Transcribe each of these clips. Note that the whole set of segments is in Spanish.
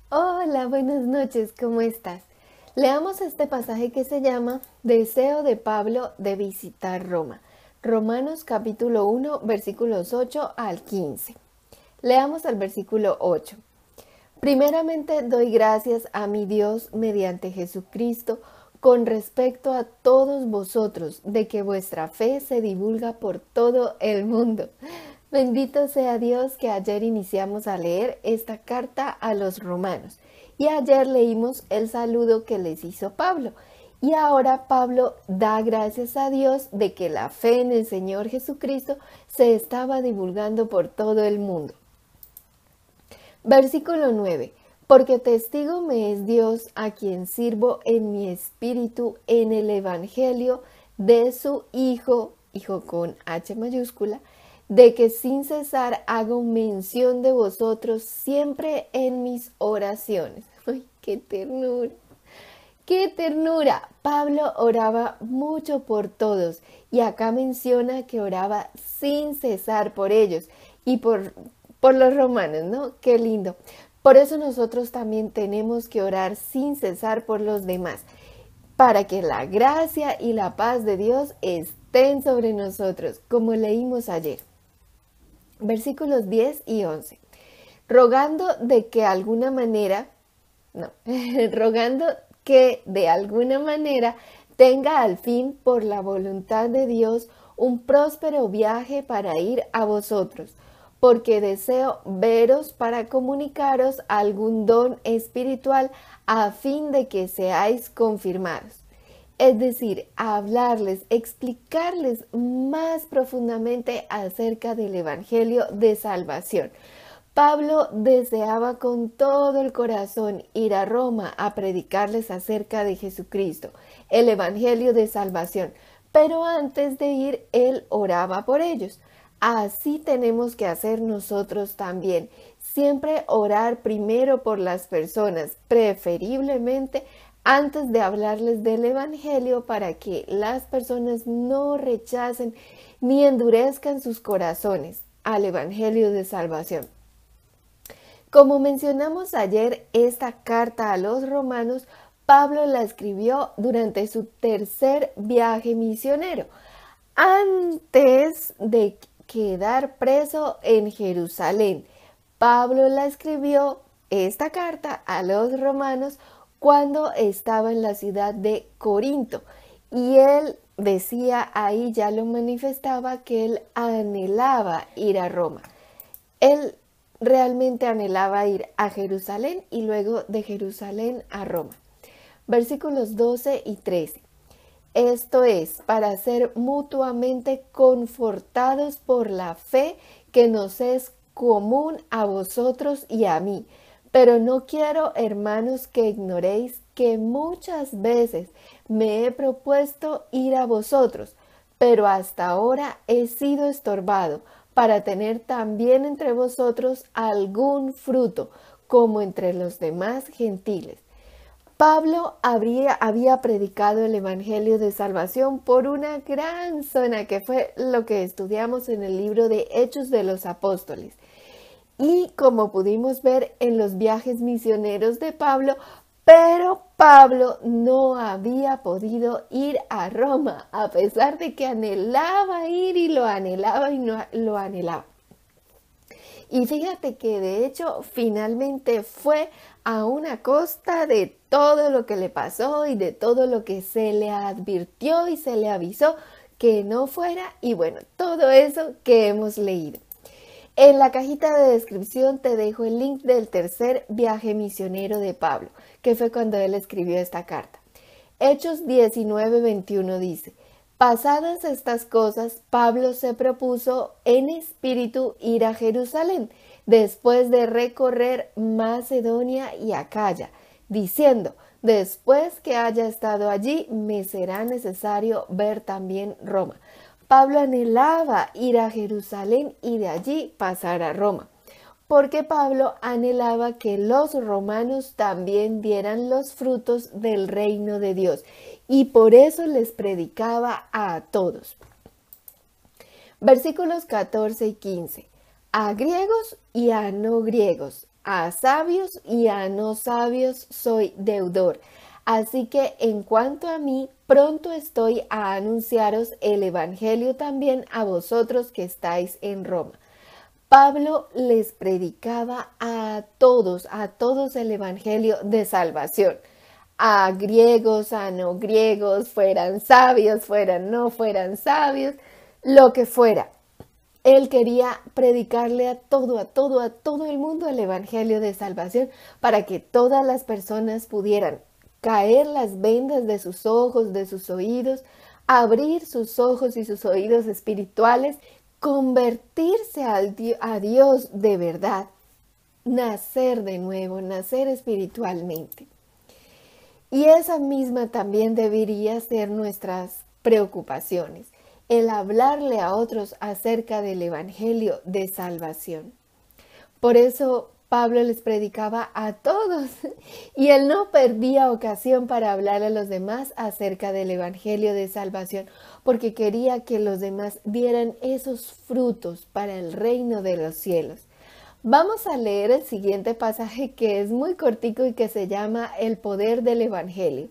Hola, buenas noches, ¿cómo estás? Leamos este pasaje que se llama Deseo de Pablo de visitar Roma. Romanos capítulo 1, versículos 8 al 15. Leamos el versículo 8. Primeramente doy gracias a mi Dios mediante Jesucristo con respecto a todos vosotros, de que vuestra fe se divulga por todo el mundo. Bendito sea Dios que ayer iniciamos a leer esta carta a los romanos y ayer leímos el saludo que les hizo Pablo. Y ahora Pablo da gracias a Dios de que la fe en el Señor Jesucristo se estaba divulgando por todo el mundo. Versículo 9. Porque testigo me es Dios a quien sirvo en mi espíritu en el Evangelio de su Hijo con H mayúscula, de que sin cesar hago mención de vosotros siempre en mis oraciones. ¡Ay, qué ternura! ¡Qué ternura! Pablo oraba mucho por todos y acá menciona que oraba sin cesar por ellos y por los romanos, ¿no? ¡Qué lindo! Por eso nosotros también tenemos que orar sin cesar por los demás, para que la gracia y la paz de Dios estén sobre nosotros, como leímos ayer. Versículos 10 y 11. Rogando de que alguna manera, no, rogando que de alguna manera tenga al fin por la voluntad de Dios un próspero viaje para ir a vosotros, porque deseo veros para comunicaros algún don espiritual a fin de que seáis confirmados. Es decir, hablarles, explicarles más profundamente acerca del Evangelio de salvación. Pablo deseaba con todo el corazón ir a Roma a predicarles acerca de Jesucristo, el Evangelio de salvación, pero antes de ir, él oraba por ellos. Así tenemos que hacer nosotros también. Siempre orar primero por las personas, preferiblemente antes de hablarles del Evangelio para que las personas no rechacen ni endurezcan sus corazones al Evangelio de salvación. Como mencionamos ayer, esta carta a los romanos, Pablo la escribió durante su tercer viaje misionero, antes de quedar preso en Jerusalén. Pablo la escribió, esta carta, a los romanos cuando estaba en la ciudad de Corinto. Y él decía ahí, ya lo manifestaba, que él anhelaba ir a Roma. Él realmente anhelaba ir a Jerusalén y luego de Jerusalén a Roma. Versículos 12 y 13. Esto es, para ser mutuamente confortados por la fe que nos es común a vosotros y a mí. Pero no quiero, hermanos, que ignoréis que muchas veces me he propuesto ir a vosotros, pero hasta ahora he sido estorbado para tener también entre vosotros algún fruto, como entre los demás gentiles. Pablo había predicado el Evangelio de Salvación por una gran zona, que fue lo que estudiamos en el libro de Hechos de los Apóstoles. Y como pudimos ver en los viajes misioneros de Pablo, pero Pablo no había podido ir a Roma, a pesar de que anhelaba ir y lo anhelaba y no, lo anhelaba. Y fíjate que de hecho finalmente fue a una costa de todo lo que le pasó y de todo lo que se le advirtió y se le avisó que no fuera, y bueno, todo eso que hemos leído. En la cajita de descripción te dejo el link del tercer viaje misionero de Pablo, que fue cuando él escribió esta carta. Hechos 19:21 dice: pasadas estas cosas, Pablo se propuso en espíritu ir a Jerusalén, después de recorrer Macedonia y Acaya, diciendo: después que haya estado allí, me será necesario ver también Roma. Pablo anhelaba ir a Jerusalén y de allí pasar a Roma, porque Pablo anhelaba que los romanos también dieran los frutos del reino de Dios, y por eso les predicaba a todos. Versículos 14 y 15. A griegos y a no griegos, a sabios y a no sabios soy deudor. Así que en cuanto a mí, pronto estoy a anunciaros el evangelio también a vosotros que estáis en Roma. Pablo les predicaba a todos el evangelio de salvación, a griegos, a no griegos, fueran sabios, no fueran sabios, lo que fuera. Él quería predicarle a todo el mundo el evangelio de salvación para que todas las personas pudieran caer las vendas de sus ojos, de sus oídos, abrir sus ojos y sus oídos espirituales, convertirse a Dios de verdad, nacer de nuevo, nacer espiritualmente. Y esa misma también debería ser nuestras preocupaciones, el hablarle a otros acerca del evangelio de salvación. Por eso Pablo les predicaba a todos y él no perdía ocasión para hablar a los demás acerca del evangelio de salvación, porque quería que los demás vieran esos frutos para el reino de los cielos. Vamos a leer el siguiente pasaje que es muy cortico y que se llama El poder del evangelio.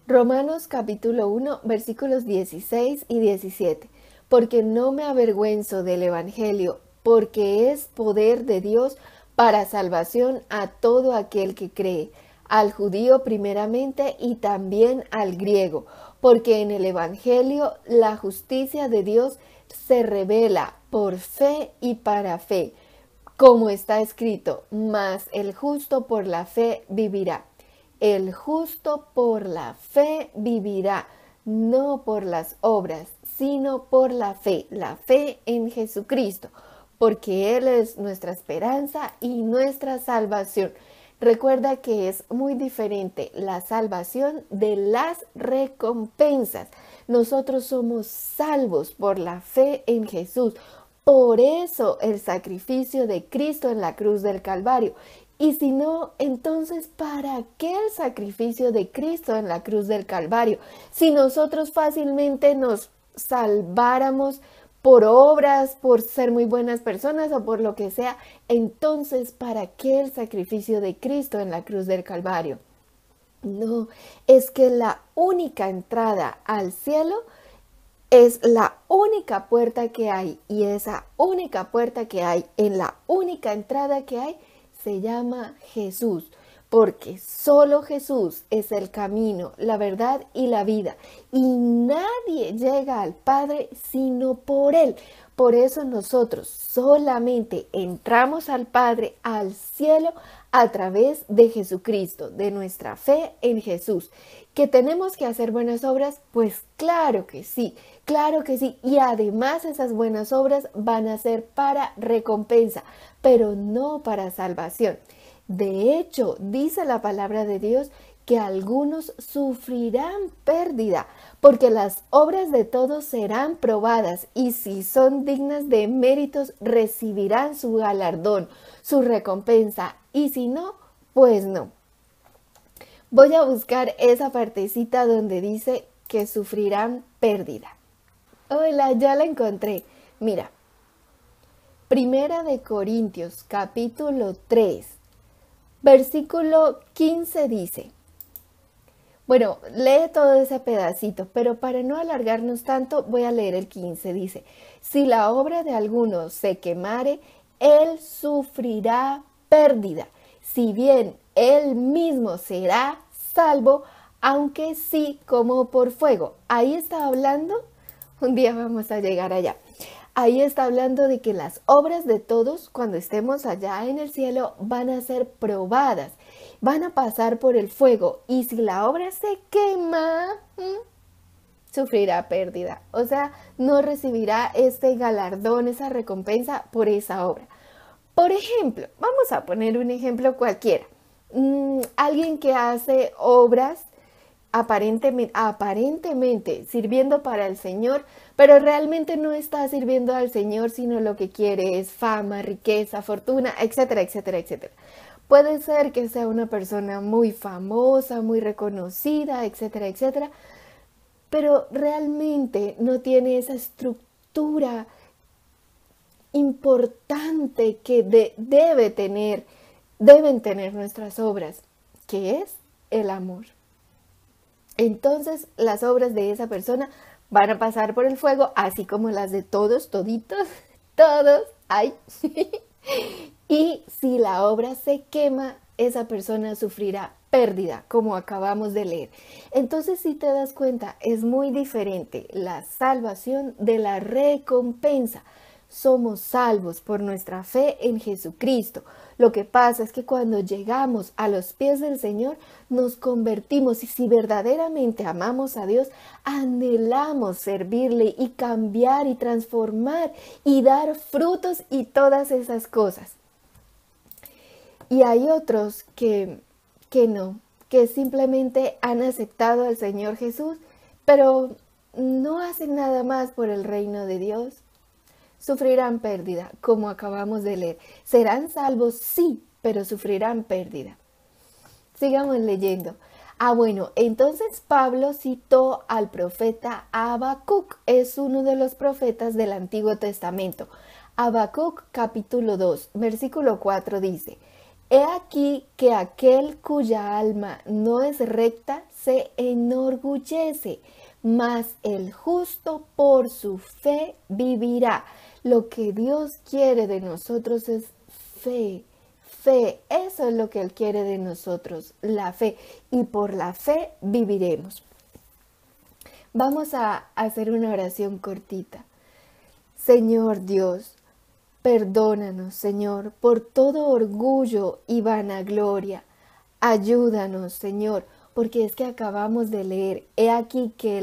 Romanos capítulo 1 versículos 16 y 17. Porque no me avergüenzo del evangelio, porque es poder de Dios para salvación a todo aquel que cree, al judío primeramente y también al griego, porque en el evangelio la justicia de Dios se revela por fe y para fe, como está escrito, mas el justo por la fe vivirá. El justo por la fe vivirá, no por las obras, sino por la fe en Jesucristo, porque Él es nuestra esperanza y nuestra salvación. Recuerda que es muy diferente la salvación de las recompensas. Nosotros somos salvos por la fe en Jesús. Por eso el sacrificio de Cristo en la cruz del Calvario. Y si no, entonces, ¿para qué el sacrificio de Cristo en la cruz del Calvario? Si nosotros fácilmente nos salváramos por obras, por ser muy buenas personas o por lo que sea, entonces, ¿para qué el sacrificio de Cristo en la cruz del Calvario? No, es que la única entrada al cielo es la única puerta que hay, y esa única puerta que hay, en la única entrada que hay, se llama Jesús, porque solo Jesús es el camino, la verdad y la vida, y nadie llega al Padre sino por Él. Por eso nosotros solamente entramos al Padre, al cielo, a través de Jesucristo, de nuestra fe en Jesús. ¿Que tenemos que hacer buenas obras? Pues claro que sí, y además esas buenas obras van a ser para recompensa, pero no para salvación. De hecho, dice la palabra de Dios que algunos sufrirán pérdida, porque las obras de todos serán probadas, y si son dignas de méritos, recibirán su galardón, su recompensa, y si no, pues no. Voy a buscar esa partecita donde dice que sufrirán pérdida. Hola, ya la encontré. Mira, Primera de Corintios, capítulo 3, versículo 15 dice, bueno, lee todo ese pedacito, pero para no alargarnos tanto, voy a leer el 15. Dice, si la obra de alguno se quemare, él sufrirá pérdida, si bien él mismo será salvo, aunque sí como por fuego. Ahí está hablando, un día vamos a llegar allá. Ahí está hablando de que las obras de todos, cuando estemos allá en el cielo, van a ser probadas, van a pasar por el fuego, y si la obra se quema, sufrirá pérdida. O sea, no recibirá este galardón, esa recompensa por esa obra. Por ejemplo, vamos a poner un ejemplo cualquiera. Alguien que hace obras aparentemente sirviendo para el Señor, pero realmente no está sirviendo al Señor, sino lo que quiere es fama, riqueza, fortuna, etcétera, etcétera, etcétera. Puede ser que sea una persona muy famosa, muy reconocida, etcétera, etcétera, pero realmente no tiene esa estructura importante que debe tener deben tener nuestras obras, que es el amor. Entonces las obras de esa persona van a pasar por el fuego, así como las de todos, toditos, todos, ay. Y si la obra se quema, esa persona sufrirá pérdida, como acabamos de leer. Entonces, si te das cuenta, es muy diferente la salvación de la recompensa. Somos salvos por nuestra fe en Jesucristo. Lo que pasa es que cuando llegamos a los pies del Señor, nos convertimos, y si verdaderamente amamos a Dios, anhelamos servirle y cambiar y transformar y dar frutos y todas esas cosas. Y hay otros que no, que simplemente han aceptado al Señor Jesús, pero no hacen nada más por el reino de Dios. Sufrirán pérdida, como acabamos de leer. Serán salvos, sí, pero sufrirán pérdida. Sigamos leyendo. Bueno, entonces Pablo citó al profeta Habacuc. Es uno de los profetas del Antiguo Testamento. Habacuc capítulo 2, versículo 4 dice: He aquí que aquel cuya alma no es recta se enorgullece, mas el justo por su fe vivirá. Lo que Dios quiere de nosotros es fe. Fe, eso es lo que Él quiere de nosotros, la fe. Y por la fe viviremos. Vamos a hacer una oración cortita. Señor Dios, perdónanos, Señor, por todo orgullo y vanagloria. Ayúdanos, Señor, porque es que acabamos de leer, he aquí que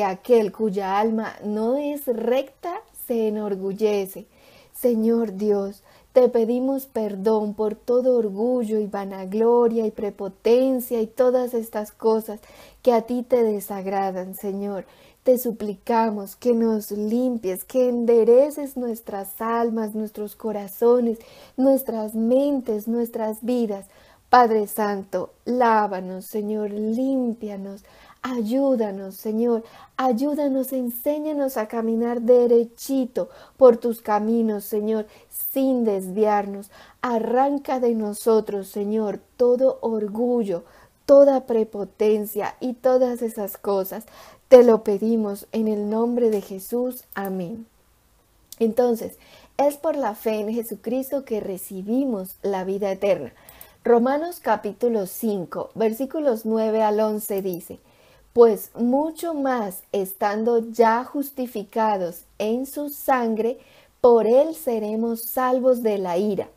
aquel cuya alma no es recta se enorgullece. Señor Dios, te pedimos perdón por todo orgullo y vanagloria y prepotencia y todas estas cosas que a ti te desagradan, Señor. Te suplicamos que nos limpies, que endereces nuestras almas, nuestros corazones, nuestras mentes, nuestras vidas. Padre Santo, lávanos, Señor, límpianos, ayúdanos, Señor, ayúdanos, enséñanos a caminar derechito por tus caminos, Señor, sin desviarnos. Arranca de nosotros, Señor, todo orgullo, toda prepotencia y todas esas cosas. Te lo pedimos en el nombre de Jesús. Amén. Entonces, es por la fe en Jesucristo que recibimos la vida eterna. Romanos capítulo 5, versículos 9 al 11 dice: Pues mucho más estando ya justificados en su sangre, por él seremos salvos de la ira.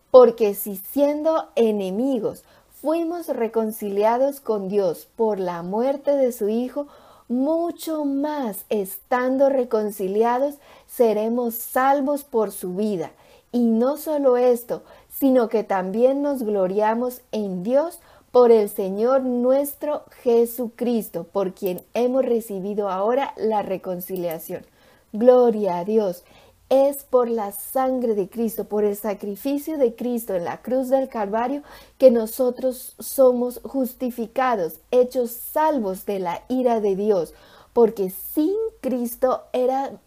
Porque si siendo enemigos fuimos reconciliados con Dios por la muerte de su Hijo, mucho más estando reconciliados seremos salvos por su vida. Y no solo esto, sino que también nos gloriamos en Dios por el Señor nuestro Jesucristo, por quien hemos recibido ahora la reconciliación. Gloria a Dios. Es por la sangre de Cristo, por el sacrificio de Cristo en la cruz del Calvario, que nosotros somos justificados, hechos salvos de la ira de Dios, porque sin Cristo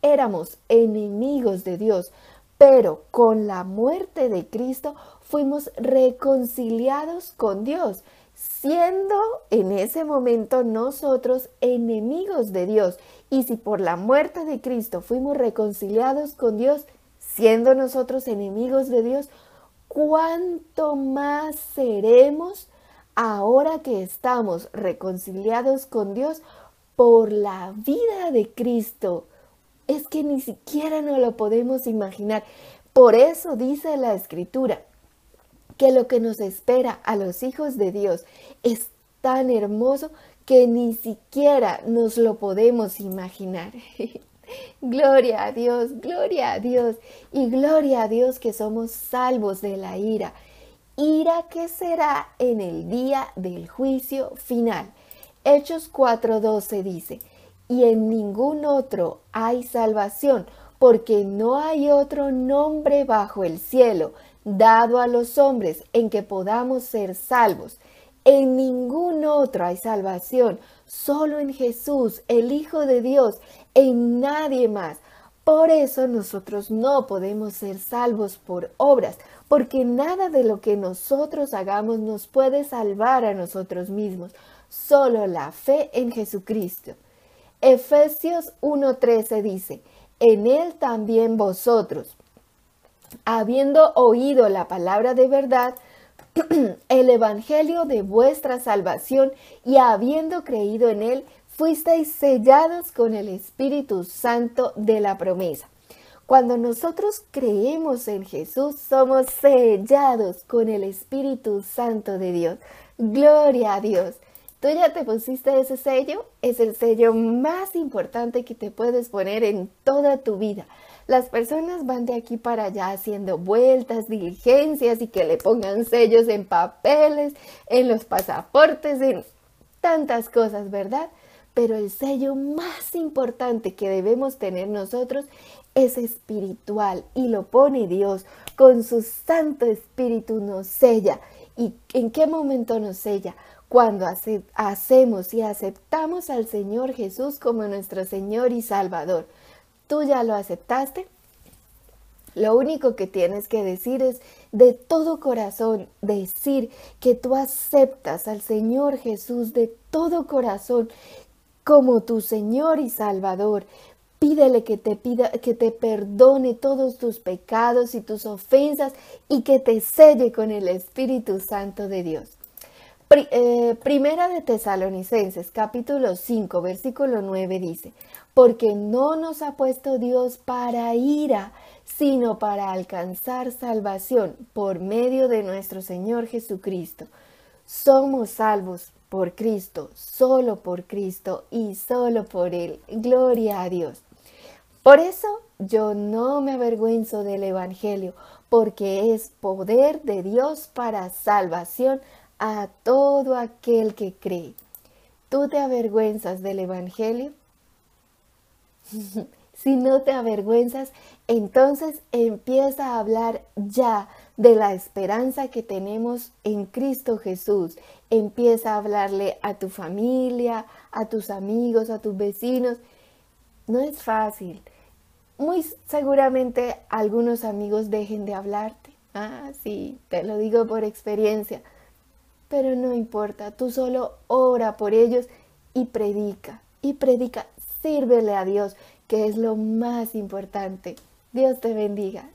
éramos enemigos de Dios, pero con la muerte de Cristo fuimos reconciliados con Dios, siendo en ese momento nosotros enemigos de Dios. Y si por la muerte de Cristo fuimos reconciliados con Dios, siendo nosotros enemigos de Dios, ¿cuánto más seremos ahora que estamos reconciliados con Dios por la vida de Cristo? Es que ni siquiera nos lo podemos imaginar. Por eso dice la Escritura que lo que nos espera a los hijos de Dios es tan hermoso que ni siquiera nos lo podemos imaginar. Gloria a Dios y gloria a Dios que somos salvos de la ira que será en el día del juicio final. Hechos 4:12 dice: y en ningún otro hay salvación, porque no hay otro nombre bajo el cielo dado a los hombres en que podamos ser salvos. En ningún otro hay salvación, solo en Jesús, el Hijo de Dios, en nadie más. Por eso nosotros no podemos ser salvos por obras, porque nada de lo que nosotros hagamos nos puede salvar a nosotros mismos, solo la fe en Jesucristo. Efesios 1:13 dice, en Él también vosotros, habiendo oído la palabra de verdad, el evangelio de vuestra salvación, y habiendo creído en Él, fuisteis sellados con el Espíritu Santo de la promesa. Cuando nosotros creemos en Jesús, somos sellados con el Espíritu Santo de Dios. Gloria a Dios. ¿Tú ya te pusiste ese sello? Es el sello más importante que te puedes poner en toda tu vida. Las personas van de aquí para allá haciendo vueltas, diligencias y que le pongan sellos en papeles, en los pasaportes, en tantas cosas, ¿verdad? Pero el sello más importante que debemos tener nosotros es espiritual y lo pone Dios. Con su Santo Espíritu nos sella. ¿Y en qué momento nos sella? Cuando hacemos y aceptamos al Señor Jesús como nuestro Señor y Salvador. ¿Tú ya lo aceptaste? Lo único que tienes que decir es de todo corazón, decir que tú aceptas al Señor Jesús de todo corazón como tu Señor y Salvador. Pídele que te perdone todos tus pecados y tus ofensas y que te selle con el Espíritu Santo de Dios. Primera de Tesalonicenses, capítulo 5, versículo 9 dice, porque no nos ha puesto Dios para ira, sino para alcanzar salvación por medio de nuestro Señor Jesucristo. Somos salvos por Cristo, solo por Cristo y solo por Él. Gloria a Dios. Por eso yo no me avergüenzo del Evangelio, porque es poder de Dios para salvación a todo aquel que cree. ¿Tú te avergüenzas del Evangelio? Si no te avergüenzas, entonces empieza a hablar ya de la esperanza que tenemos en Cristo Jesús. Empieza a hablarle a tu familia, a tus amigos, a tus vecinos. No es fácil. Muy seguramente algunos amigos dejen de hablarte. Ah, sí, te lo digo por experiencia. Pero no importa, tú solo ora por ellos y predica, sírvele a Dios, que es lo más importante. Dios te bendiga.